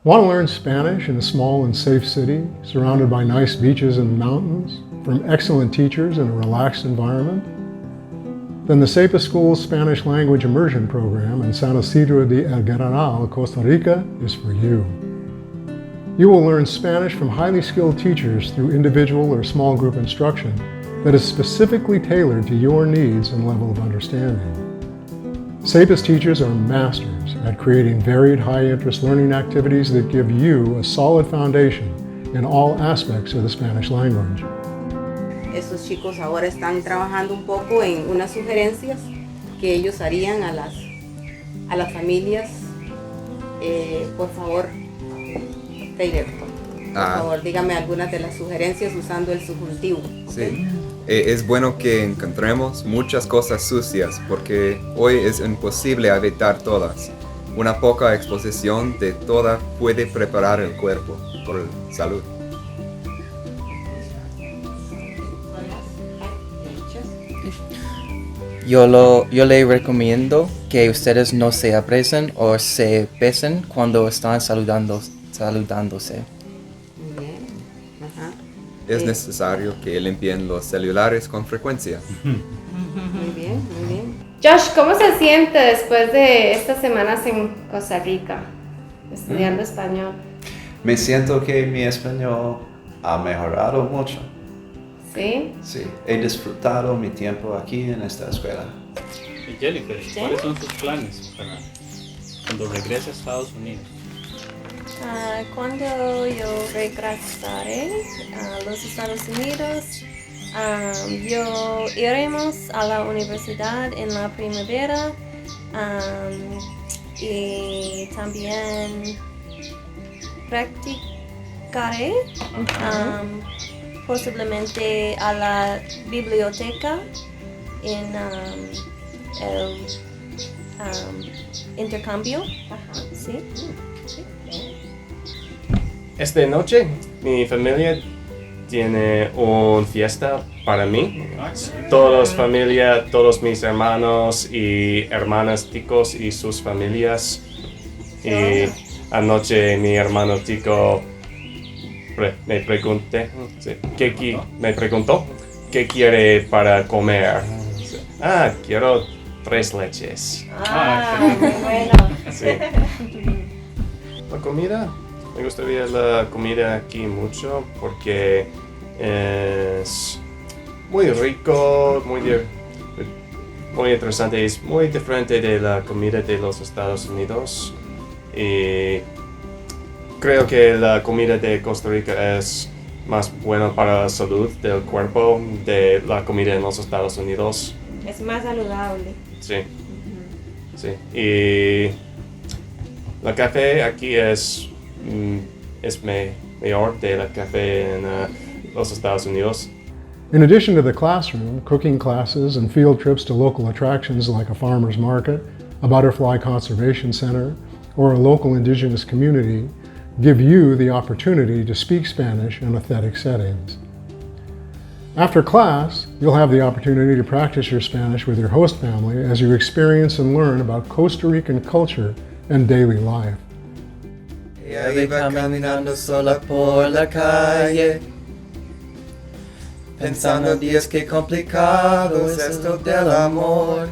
Want to learn Spanish in a small and safe city, surrounded by nice beaches and mountains, from excellent teachers in a relaxed environment? Then the SEPA School's Spanish Language Immersion Program in San Isidro de El General, Costa Rica, is for you. You will learn Spanish from highly skilled teachers through individual or small group instruction that is specifically tailored to your needs and level of understanding. SEPA's teachers are masters at creating varied high-interest learning activities that give you a solid foundation in all aspects of the Spanish language. Esos chicos ahora están trabajando un poco en unas sugerencias que ellos harían a las familias. Por favor, directo. Por favor, dígame algunas de las sugerencias usando el subjuntivo. Sí. Es bueno que encontremos muchas cosas sucias porque hoy es imposible evitar todas. Una poca exposición de toda puede preparar el cuerpo por salud. Yo le recomiendo que ustedes no se abracen o se besen cuando están saludándose. Muy bien. Ajá. Es necesario que limpien los celulares con frecuencia. Muy bien, muy bien. Josh, ¿cómo se siente después de estas semanas en Costa Rica, estudiando español? Me siento que mi español ha mejorado mucho. ¿Sí? Sí, he disfrutado mi tiempo aquí en esta escuela. Y Jennifer, ¿cuáles son sus planes para cuando regrese a Estados Unidos? Cuando yo regresaré a los Estados Unidos, yo iremos a la universidad en la primavera y también practicaré posiblemente a la biblioteca en el intercambio. ¿Sí? Esta noche mi familia tiene una fiesta para mí. Toda la familia, todos mis hermanos y hermanas ticos y sus familias. Y anoche mi hermano tico me preguntó qué quiere para comer. Quiero 3 leches. Qué bueno. Sí. La comida, me gustaría la comida aquí mucho porque es muy rico, muy interesante, es muy diferente de la comida de los Estados Unidos y creo que la comida de Costa Rica es más buena para la salud del cuerpo de la comida en los Estados Unidos. Es más saludable. Sí. Sí. Y la café aquí es mejor de la café en los Estados Unidos. In addition to the classroom, cooking classes and field trips to local attractions like a farmer's market, a butterfly conservation center, or a local indigenous community give you the opportunity to speak Spanish in authentic settings. After class, you'll have the opportunity to practice your Spanish with your host family as you experience and learn about Costa Rican culture and daily life. Ella iba caminando sola por la calle, pensando Dios qué complicado es esto del amor.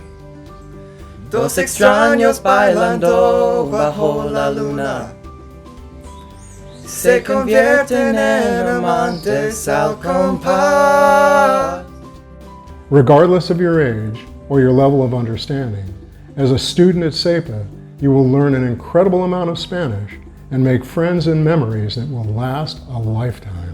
Dos extraños bailando bajo la luna se convierten en amantes al compás. Regardless of your age or your level of understanding, as a student at SEPA, you will learn an incredible amount of Spanish and make friends and memories that will last a lifetime.